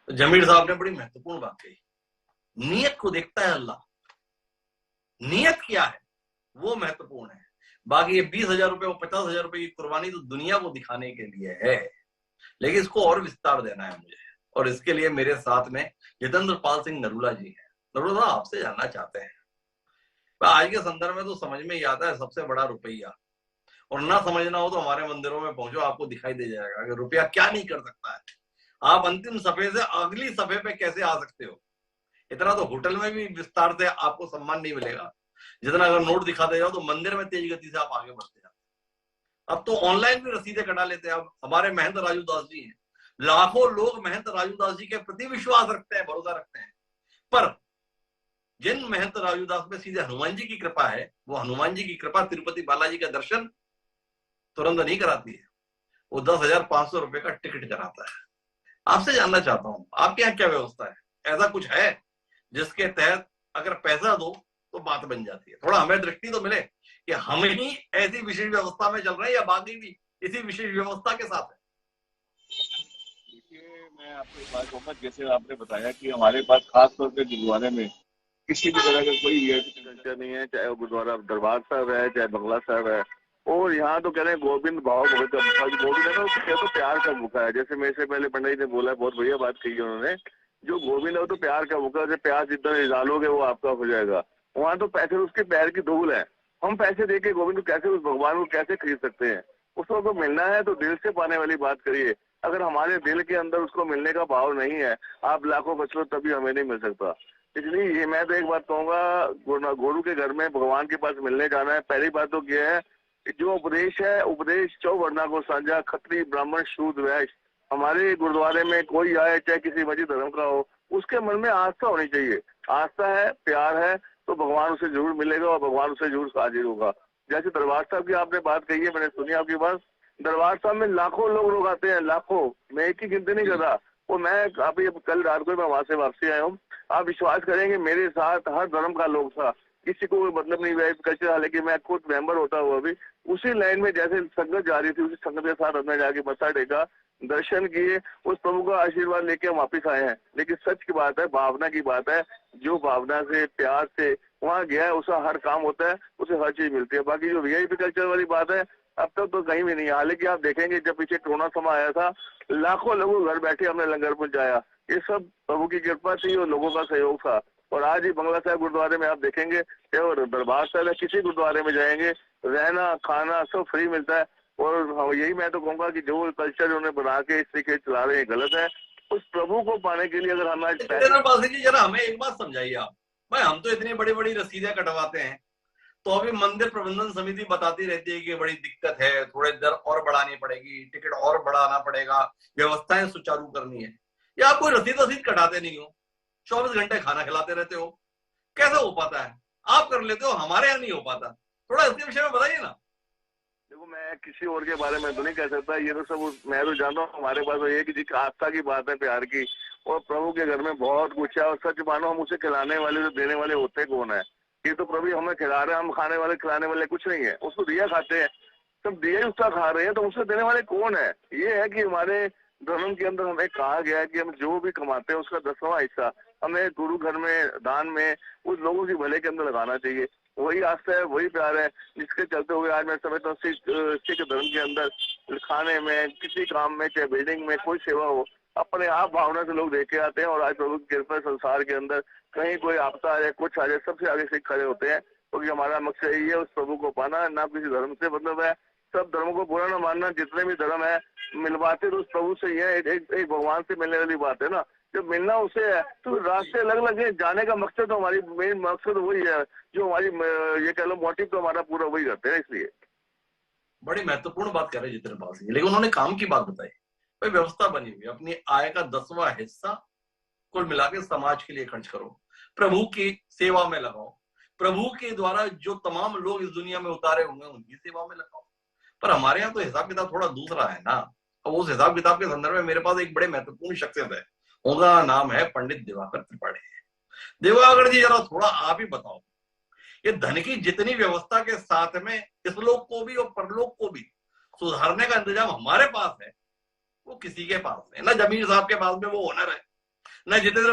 तो जमीर साहब ने बड़ी महत्वपूर्ण बात कही, नीयत को देखता है अल्लाह, नीयत क्या है वो महत्वपूर्ण है। बाकी ये 20,000 रुपए और 50,000 रुपए की कुर्बानी तो दुनिया को दिखाने के लिए है, लेकिन इसको और विस्तार देना है मुझे, और इसके लिए मेरे साथ में जितेंद्र पाल सिंह नरूला जी हैं। नरूला साहब आपसे जानना चाहते हैं, आज के संदर्भ में तो समझ में ही आता है सबसे बड़ा रुपया, और ना समझना हो तो हमारे मंदिरों में पहुंचो, आपको दिखाई दे जाएगा कि रुपया क्या नहीं कर सकता है। आप अंतिम सफे से अगली सफे पे कैसे आ सकते हो, इतना तो होटल में भी विस्तार से आपको सम्मान नहीं मिलेगा जितना अगर नोट दिखाते जाओ तो मंदिर में तेज गति से आप आगे बढ़ते जाते। अब तो ऑनलाइन भी रसीदें कटा लेते हैं। अब हमारे महंत राजू दास जी हैं, लाखों लोग महंत राजू दास जी के प्रति विश्वास रखते हैं, भरोसा रखते हैं, पर जिन महंत राजू दास में सीधे हनुमान जी की कृपा है, वो हनुमान जी की कृपा तिरुपति बालाजी का दर्शन तुरंत नहीं कराती है, वो 10,500 रुपए का टिकट कराता है। आपसे जानना चाहता हूं आपके यहाँ क्या व्यवस्था है, ऐसा कुछ है जिसके तहत अगर पैसा दो तो बात बन जाती है? थोड़ा हमें दृष्टि तो मिले कि हम ही ऐसी विशेष व्यवस्था में चल रहे हैं या बाकी भी इसी विशेष व्यवस्था के साथ है। देखिए, मैं आपको एक बात कहूंगा, जैसे आपने बताया कि हमारे पास खास तौर पे गुरुद्वारे में किसी भी तरह का कोई वीआईपी कल्चर नहीं है, चाहे वो गुरुद्वारा दरबार साहब है, चाहे बंगला साहब है। और यहाँ तो कह रहे हैं गोविंद भाव भगत का भूखा, जो गोविंद है ना वो तो प्यार का भूखा है। जैसे मेरे से पहले पंडित ने बोला, बहुत बढ़िया बात कही है उन्होंने, जो गोविंद है वो तो प्यार का भूखा है, प्यार जितना निकालोगे वो आपका हो जाएगा। वहाँ तो पैसे उसके पैर की धूल है। हम पैसे देके गोविंद को कैसे, उस भगवान को कैसे खरीद सकते हैं? उसको तो मिलना है तो दिल से पाने वाली बात करिए। अगर हमारे दिल के अंदर उसको मिलने का भाव नहीं है, आप लाखों बच लो तभी हमें नहीं मिल सकता। इसलिए ये मैं तो एक बात कहूंगा, गुरु के घर में भगवान के पास मिलने जाना है। पहली बात तो ये है कि जो उपदेश है, उपदेश चौवर्णा को साझा, खत्री ब्राह्मण शूद्र वैश्य। हमारे गुरुद्वारे में कोई आए चाहे किसी मर्जी धर्म का हो, उसके मन में आस्था होनी चाहिए। आस्था है, प्यार है, तो भगवान उसे जरूर मिलेगा और भगवान उसे जरूर हाजिर होगा। जैसे दरबार साहब की आपने बात कही है, मैंने सुनी आपकी बात। दरबार साहब में लाखों लोग आते हैं, लाखों, मैं एक की गिनती नहीं कर रहा। वो मैं अभी कल रात को मैं वहां से वापसी आया हूँ। आप विश्वास करेंगे मेरे साथ हर धर्म का लोग था, किसी को मतलब नहीं हुआ कल्चर, हालांकि मैं खुद मेंबर होता हुआ भी उसी लाइन में जैसे संगत जा रही थी उसी संगत के साथ अंदर जाके मत्था टेका, दर्शन किए, उस प्रभु का आशीर्वाद लेके हम वापिस आए हैं। लेकिन सच की बात है, भावना की बात है, जो भावना से प्यार से वहाँ गया है उसका हर काम होता है, उसे हर चीज मिलती है। बाकी जो वीआईपी कल्चर वाली बात है अब तक तो कहीं भी नहीं है। हालांकि आप देखेंगे जब पीछे कोरोना समय आया था, लाखों लोग घर बैठे हमने लंगर पहुंचाया। ये सब प्रभु की कृपा थी और लोगों का सहयोग था। और आज ही बंगला साहब गुरुद्वारे में आप देखेंगे और दरबार साहब किसी गुरुद्वारे में जाएंगे, रहना खाना सब फ्री मिलता है। और यही मैं तो कहूंगा कि जो कल्चर उन्होंने बना के इस तरीके चला रहे हैं गलत है। उस प्रभु को पाने के लिए अगर हमारे जी जरा हमें एक बात समझाइए आप, भाई हम तो इतनी बड़ी बड़ी रसीदें कटवाते हैं, तो अभी मंदिर प्रबंधन समिति बताती रहती है कि बड़ी दिक्कत है, थोड़े दर और बढ़ानी पड़ेगी, टिकट और बढ़ाना पड़ेगा, व्यवस्थाएं सुचारू करनी है। या आप कोई रसीद कटाते नहीं हो, 24 घंटे खाना खिलाते रहते हो, कैसे हो पाता है? आप कर लेते हो, हमारे यहाँ नहीं हो पाता। थोड़ा इसके विषय में बताइए ना। देखो, मैं किसी और के बारे में तो नहीं कह सकता, ये तो सब मैं तो जानता हूँ। हमारे पास तो ये कि आस्था की बात है, प्यार की, और प्रभु के घर में बहुत कुछ है। और सच मानो हम उसे खिलाने वाले जो देने वाले होते कौन है? ये तो प्रभु हमें खिला रहे हैं, हम खाने वाले खिलाने वाले कुछ नहीं है। उसको दिया खाते हैं, सब दिया ही उसका खा रहे हैं, तो उसे देने वाले कौन है? ये है कि हमारे धर्म के अंदर हमें कहा गया है कि हम जो भी कमाते हैं उसका 10वां हिस्सा हमें गुरु घर में दान में उस लोगों की भले के अंदर लगाना चाहिए। वही आस्था है, वही प्यार है, जिसके चलते हुए आज मैं समझता हूँ सिख धर्म के अंदर खाने में, किसी काम में, चाहे बिल्डिंग में कोई सेवा हो, अपने आप भावना से लोग देखे आते हैं। और आज प्रभु की कृपा संसार के अंदर कहीं कोई आपदा आ जाए, कुछ आ जाए, सबसे आगे सिख खड़े होते हैं। क्योंकि हमारा मकसद यही है उस प्रभु को पाना, ना किसी धर्म से मतलब है। सब धर्मों को बुरा ना मानना, जितने भी धर्म है मिलवाते तो उस प्रभु से ही है। एक भगवान से मिलने वाली बात है ना, जब मिलना उसे है तो रास्ते अलग अलग है। जाने का मकसद तो हमारी मेन मकसद वही है, जो हमारी ये कह लो मोटिव तो हमारा पूरा वही करते हैं। इसलिए बड़ी महत्वपूर्ण बात कर रहे हैं जितने पास, लेकिन उन्होंने काम की बात बताई। भाई व्यवस्था बनी हुई, अपनी आय का 10वां हिस्सा कुल मिला के समाज के लिए खर्च करो, प्रभु की सेवा में लगाओ, प्रभु के द्वारा जो तमाम लोग इस दुनिया में उतारे होंगे उनकी सेवा में लगाओ। पर हमारे यहाँ तो हिसाब किताब थोड़ा दूसरा है ना। अब उस हिसाब किताब के संदर्भ में मेरे पास एक बड़े महत्वपूर्ण शख्सियत है, उनका नाम है पंडित दिवाकर त्रिपाठी। दिवाकर जी जरा थोड़ा आप ही बताओ, ये धन की जितनी व्यवस्था के साथ में इस लोक को भी और परलोक को भी सुधारने का इंतजाम हमारे पास है, वो किसी के पास नहीं ना। जमीर साहब के पास में वो ऑनर है, ना जितेंद्र